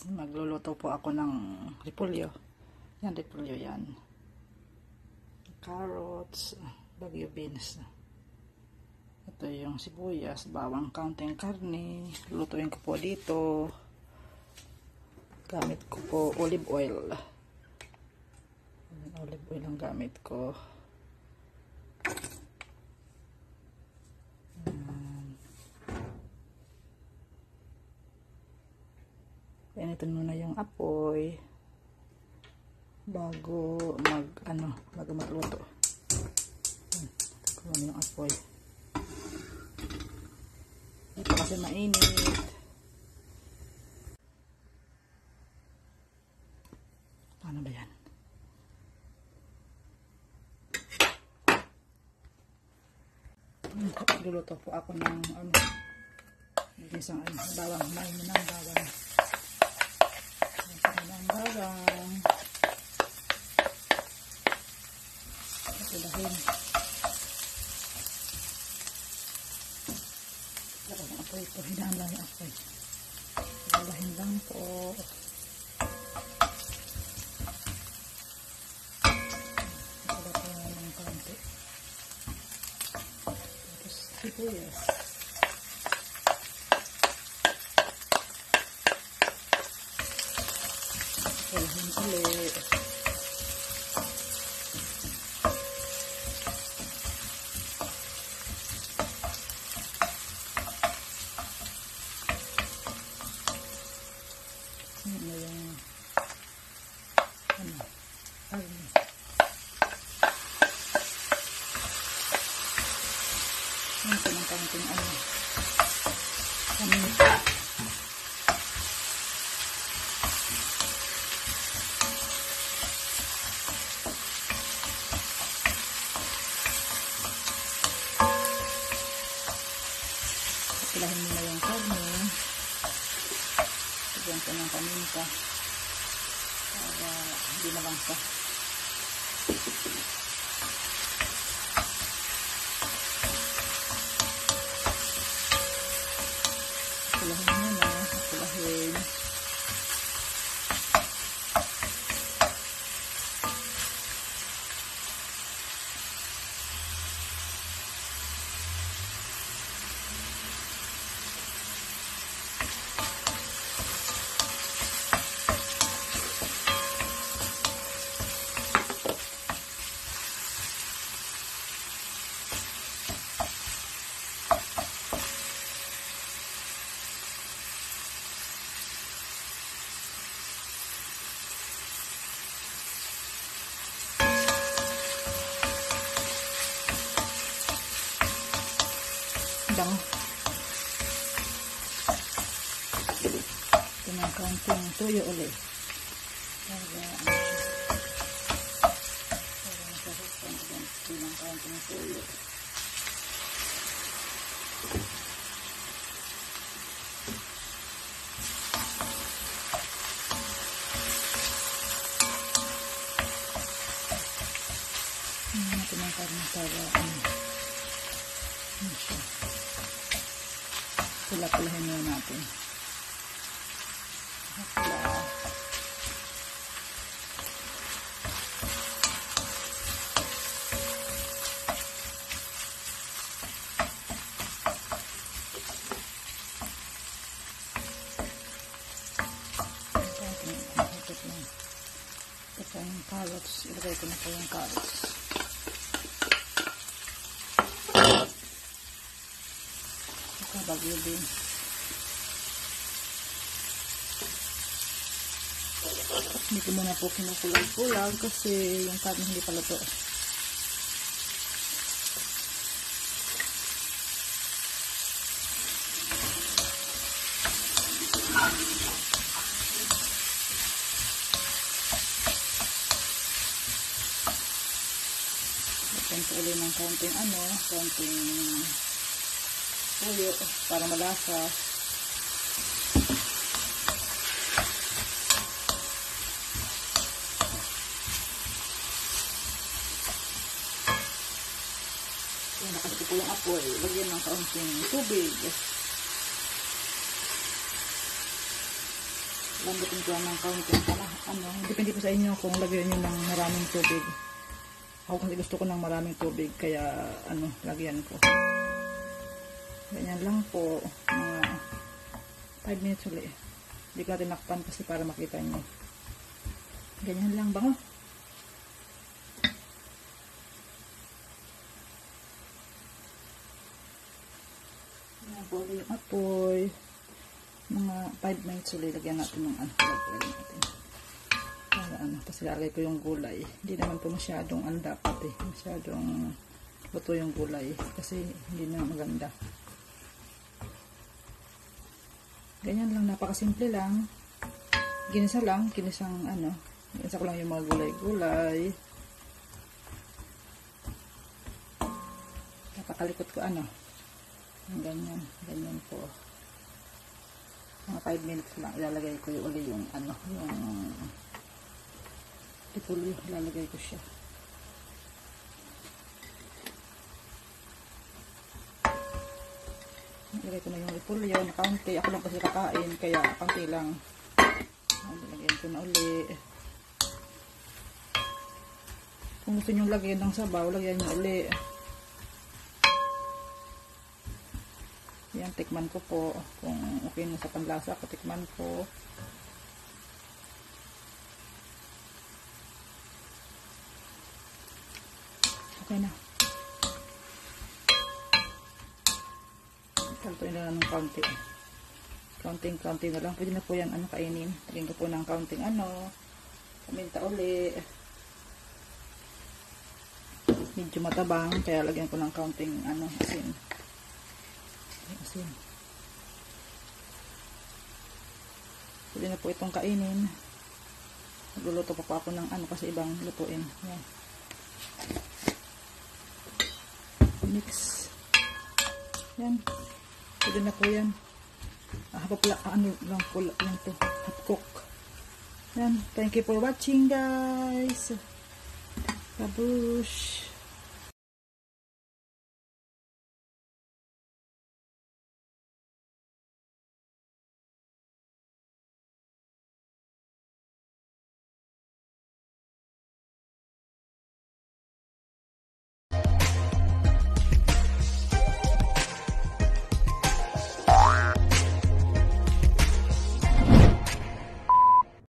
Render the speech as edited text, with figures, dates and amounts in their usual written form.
Magluluto po ako ng repolyo. Yan, repolyo yan. Carrots, bagyo beans. Ito yung sibuyas, bawang, kaunting karne. Lutuin ko po dito. Gamit ko po olive oil. Olive oil ang gamit ko. Initin muna yung apoy bago magluto. Ito yung apoy. Ito kasi mainit. Paano ba yan? Luluto po ako ng isang bawang. Main mo ng bawang. Bawang. Pulahin. Pero ang apoy ito, hinaan lang yung apoy. Pulahin lang po. Pula po ng konti. Tapos sibuyas. Pulahin ulit. Ano yung karne. Ito ng kaunting paminta. Pilahin mo na yung karne. Lagyan ko ng paminta para hindi malangsa. Pilahin mo na. Pilahin. Bango. Ito ng kaunting tuyo ulit. Para masarap ang ito ng kaunting tuyo. Ito ng karne para siya. Pula-pulahin muna natin. Pula. Ito yung carrots. Ilagay ko na po yung carrots. Bagyo beans. Hindi ko muna po kinukulag-kulag kasi yung karne hindi pa luto. Lagyan ko ulit ng konting konting tuyo para malasa. Yan, nakasip ko yung apoy. Lagyan ng kaunting tubig. lambutin ko lang ng kaunti. Depende po sa inyo kung lagyan nyo ng maraming tubig. Ako kasi gusto ko ng maraming tubig, kaya lagyan ko. Ganyan lang po, mga 5 minutes ulit. Hindi ko natin nakpan kasi para makita nyo. Ganyan lang, bango. Yan po yung apoy. Mga 5 minutes ulit, lagyan natin ng lagyan natin. Para kasi lalagay ko yung gulay. Hindi naman po masyadong dapat masyadong luto yung gulay kasi hindi na maganda. Ganyan lang, napakasimple lang. Ginisa lang, ginisang ginisa ko lang yung mga gulay-gulay. Napakalikot ko ganyan, ganyan po. Mga 5 minutes lang, ilalagay ko yung uli yung yung repolyo, ilalagay ko siya. Ilalagay ko na yung repolyo na kaunti. Ako lang kasi kakain, kaya kaunti lang. Lagyan ko na uli. Kung gusto nyo lagyan ng sabaw, lagyan nyo uli. Yan, tikman ko po. Kung okay na sa panlasa ko, tikman ko. Okay na. Kaltuin na lang ng kaunti. Kaunting-kaunti na lang. Pwede na po yan, kainin. Lagyan ko po ng kaunting paminta uli. Medyo matabang, kaya lagyan ko ng kaunting asin. Asin. Pwede na po itong kainin. Nagluluto pa po ako ng kasi ibang lutuin. Yan. Mix. Yan. Pwede na po yan. Lang po lang to. Half cook. Yan. Thank you for watching, guys. Babush.